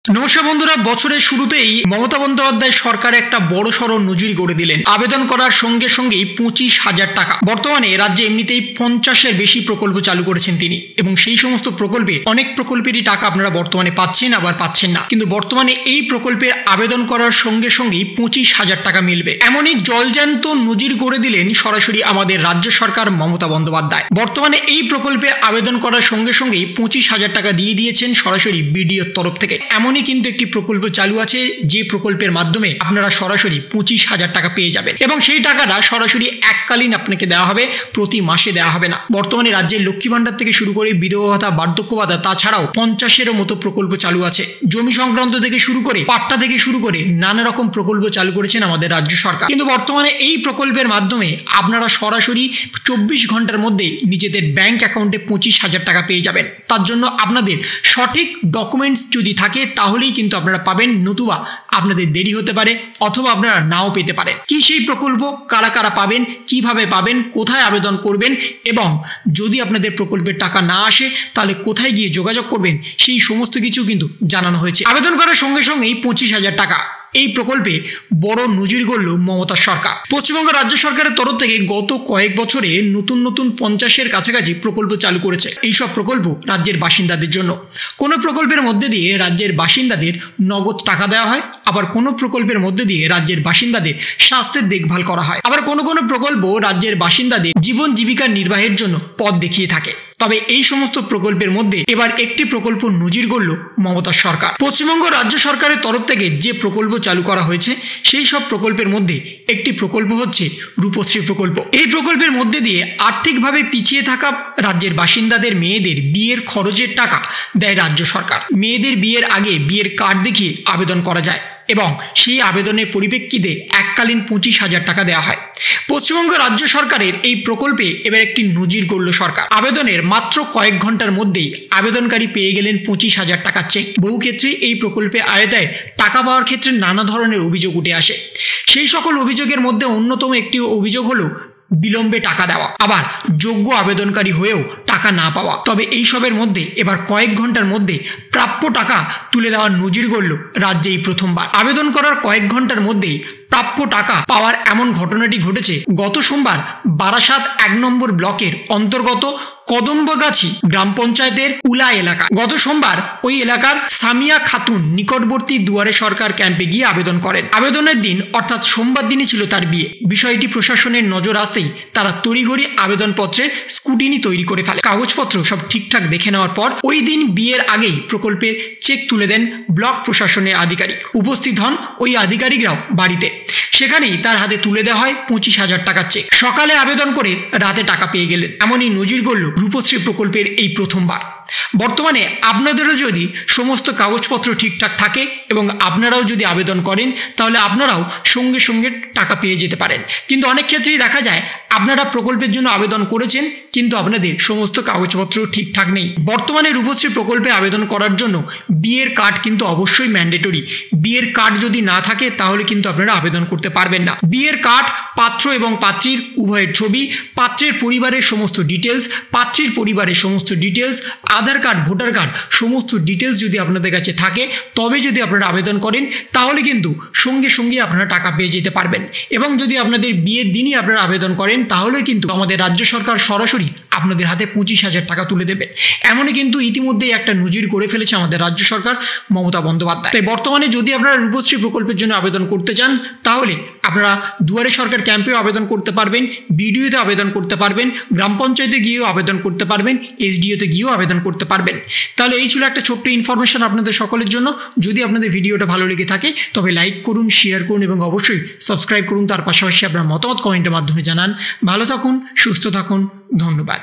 নমস্কার বন্ধুরা, বছরের শুরুতেই মমতা বন্দ্যোপাধ্যায় সরকার একটা বড়সড় নজির গড়ে দিলেন। আবেদন করার সঙ্গে সঙ্গেই 25,000 টাকা। বর্তমানে রাজ্যে এমনিতেই 50-এর বেশি প্রকল্প চালু করেছেন তিনি, এবং সেই সমস্ত প্রকল্পে অনেক প্রকল্পেরই টাকা আপনারা বর্তমানে পাচ্ছেন, আবার পাচ্ছেন না। কিন্তু বর্তমানে এই প্রকল্পের আবেদন করার সঙ্গে সঙ্গেই 25,000 টাকা মিলবে, এমনই জলজ্যান্ত নজির গড়ে দিলেন সরাসরি আমাদের রাজ্য সরকার মমতা বন্দ্যোপাধ্যায়। বর্তমানে এই প্রকল্পে আবেদন করার সঙ্গে সঙ্গেই 25,000 টাকা দিয়ে দিয়েছেন সরাসরি বিডিওর তরফ থেকে। এমনই কিন্তু একটি প্রকল্প চালু আছে, যে প্রকল্পের মাধ্যমে আপনারা সরাসরি 25,000 টাকা পেয়ে যাবেন, এবং সেই টাকাটা সরাসরি এককালীন আপনাকে দেওয়া হবে, প্রতি মাসে দেওয়া হবে না। বর্তমানে রাজ্যের লক্ষ্মী ভাণ্ডার থেকে শুরু করে বিধবা ভাতা, বার্ধক্য ভাতা, তাছাড়াও 50-এরও মতো প্রকল্প চালু আছে। জমি সংক্রান্ত থেকে শুরু করে পাট্টা থেকে শুরু করে নানা রকম প্রকল্প চালু করেছেন আমাদের রাজ্য সরকার। কিন্তু বর্তমানে এই প্রকল্পের মাধ্যমে আপনারা সরাসরি 24 ঘন্টার মধ্যে নিজেদের ব্যাংক অ্যাকাউন্টে 25,000 টাকা পেয়ে যাবেন। তার জন্য আপনাদের সঠিক ডকুমেন্টস যদি থাকে তাহলেই কিন্তু আপনারা পাবেন, নতুবা আপনাদের দেরি হতে পারে, অথবা আপনারা নাও পেতে পারেন। কি সেই প্রকল্প, কারা কারা পাবেন, কিভাবে পাবেন, কোথায় আবেদন করবেন, এবং যদি আপনাদের প্রকল্পের টাকা না আসে তাহলে কোথায় গিয়ে যোগাযোগ করবেন, সেই সমস্ত কিছু কিন্তু জানানো হয়েছে। আবেদন করার সঙ্গে সঙ্গেই 25,000 টাকা। এই প্রকল্পে বড় নজির গড়ল মমতা সরকার। পশ্চিমবঙ্গ রাজ্য সরকারের তরফ থেকে গত কয়েক বছরে নতুন 50-এর কাছাকাছি প্রকল্প চালু করেছে। এইসব প্রকল্প রাজ্যের বাসিন্দাদের জন্য। কোনো প্রকল্পের মধ্যে দিয়ে রাজ্যের বাসিন্দাদের নগদ টাকা দেওয়া হয়, আবার কোনো প্রকল্পের মধ্যে দিয়ে রাজ্যের বাসিন্দাদের স্বাস্থ্যের দেখভাল করা হয়, আবার কোনো প্রকল্প রাজ্যের বাসিন্দাদের জীবন জীবিকা নির্বাহের জন্য পথ দেখিয়ে থাকে। তবে এই সমস্ত প্রকল্পের মধ্যে এবার একটি প্রকল্প নজির গড়ল মমতা সরকার। পশ্চিমবঙ্গ রাজ্য সরকারের তরফ থেকে যে প্রকল্প চালু করা হয়েছে, সেই সব প্রকল্পের মধ্যে একটি প্রকল্প হচ্ছে রূপশ্রী প্রকল্প। এই প্রকল্পের মধ্যে দিয়ে আর্থিকভাবে পিছিয়ে থাকা রাজ্যের বাসিন্দাদের মেয়েদের বিয়ের খরচের টাকা দেয় রাজ্য সরকার। মেয়েদের বিয়ের আগে বিয়ের কার্ড দেখিয়ে আবেদন করা যায়, এবং সেই আবেদনের পরিপ্রেক্ষিতে এককালীন 25,000 টাকা দেওয়া হয়। পশ্চিমবঙ্গ রাজ্য সরকারের এই প্রকল্পে এবার একটি নজির গড়ল সরকার। আবেদনের মাত্র কয়েক ঘন্টার মধ্যেই আবেদনকারী পেয়ে গেলেন 25,000 টাকার চেক। বহু ক্ষেত্রে এই প্রকল্পে আয়তায় টাকা পাওয়ার ক্ষেত্রে নানা ধরনের অভিযোগ উঠে আসে। সেই সকল অভিযোগের মধ্যে অন্যতম একটি অভিযোগ হলো বিলম্বে টাকা দেওয়া, আবার যোগ্য আবেদনকারী হয়েও টাকা না পাওয়া। তবে এই সবের মধ্যে এবার কয়েক ঘন্টার মধ্যে প্রাপ্য টাকা তুলে দেওয়ার নজির গড়ল রাজ্যে এই প্রথমবার। আবেদন করার কয়েক ঘন্টার মধ্যেই প্রাপ্য টাকা পাওয়ার এমন ঘটনাটি ঘটেছে গত সোমবার বারাসাত 1 নম্বর ব্লকের অন্তর্গত কদম্বগাছি গ্রাম পঞ্চায়েতের উলা এলাকা। গত সোমবার ওই এলাকার সামিয়া খাতুন নিকটবর্তী দুয়ারে সরকার ক্যাম্পে গিয়ে আবেদন করেন। আবেদনের দিন অর্থাৎ সোমবার দিনই ছিল তার বিয়ে। বিষয়টি প্রশাসনের নজর আসতেই তারা তড়িঘড়ি আবেদনপত্রের স্কুটিনি তৈরি করে ফেলে। কাগজপত্র সব ঠিকঠাক দেখে নেওয়ার পর ওই দিন বিয়ের আগেই প্রকল্পের চেক তুলে দেন ব্লক প্রশাসনের আধিকারিক। উপস্থিত হন ওই আধিকারিকরাও বাড়িতে। সেখানেই তার হাতে তুলে দেওয়া হয় 25,000 টাকার চেক। সকালে আবেদন করে রাতে টাকা পেয়ে গেলেন। এমনই নজির গড়ল রূপশ্রী প্রকল্পের এই প্রথমবার। বর্তমানে আপনাদেরও যদি সমস্ত কাগজপত্র ঠিকঠাক থাকে এবং আপনারাও যদি আবেদন করেন, তাহলে আপনারাও সঙ্গে সঙ্গে টাকা পেয়ে যেতে পারেন। কিন্তু অনেক ক্ষেত্রেই দেখা যায় আপনারা প্রকল্পের জন্য আবেদন করেছেন, কিন্তু আপনাদের সমস্ত কাগজপত্র ঠিকঠাক নেই। বর্তমানে রূপশ্রী প্রকল্পে আবেদন করার জন্য বিয়ের কার্ড কিন্তু অবশ্যই ম্যান্ডেটরি। বিয়ের কার্ড যদি না থাকে তাহলে কিন্তু আপনারা আবেদন করতে পারবেন না। বিয়ের কার্ড, পাত্র এবং পাত্রীর উভয়ের ছবি, পাত্রের পরিবারের সমস্ত ডিটেলস, পাত্রীর পরিবারের সমস্ত ডিটেলস, আধার কার্ড, ভোটার কার্ড, সমস্ত ডিটেলস যদি আপনাদের কাছে থাকে, তবে যদি আপনারা আবেদন করেন তাহলে কিন্তু সঙ্গে সঙ্গে আপনারা টাকা পেয়ে যেতে পারবেন। এবং যদি আপনাদের বিয়ের দিনই আপনারা আবেদন করেন তাহলে কিন্তু আমাদের রাজ্য সরকার সরাসরি আপনাদের হাতে 25,000 টাকা তুলে দেবে। এমনই কিন্তু ইতিমধ্যেই একটা নজির করে ফেলেছে আমাদের রাজ্য সরকার মমতা বন্দ্যোপাধ্যায়। তাই বর্তমানে যদি আপনারা রূপশ্রী প্রকল্পের জন্য আবেদন করতে চান, তাহলে আপনারা দুয়ারে সরকার ক্যাম্পেও আবেদন করতে পারবেন, বিডিওতে আবেদন করতে পারবেন, গ্রাম পঞ্চায়েতে গিয়েও আবেদন করতে পারবেন, এসডিওতে গিয়েও আবেদন করতে পারবেন। তাহলে এই ছিল একটা ছোট্ট ইনফরমেশন আপনাদের সকলের জন্য। যদি আপনাদের ভিডিওটা ভালো লেগে থাকে তবে লাইক করুন, শেয়ার করুন এবং অবশ্যই সাবস্ক্রাইব করুন। তার পাশাপাশি আপনার মতামত কমেন্টের মাধ্যমে জানান। ভালো থাকুন, সুস্থ থাকুন, ধন্যবাদ।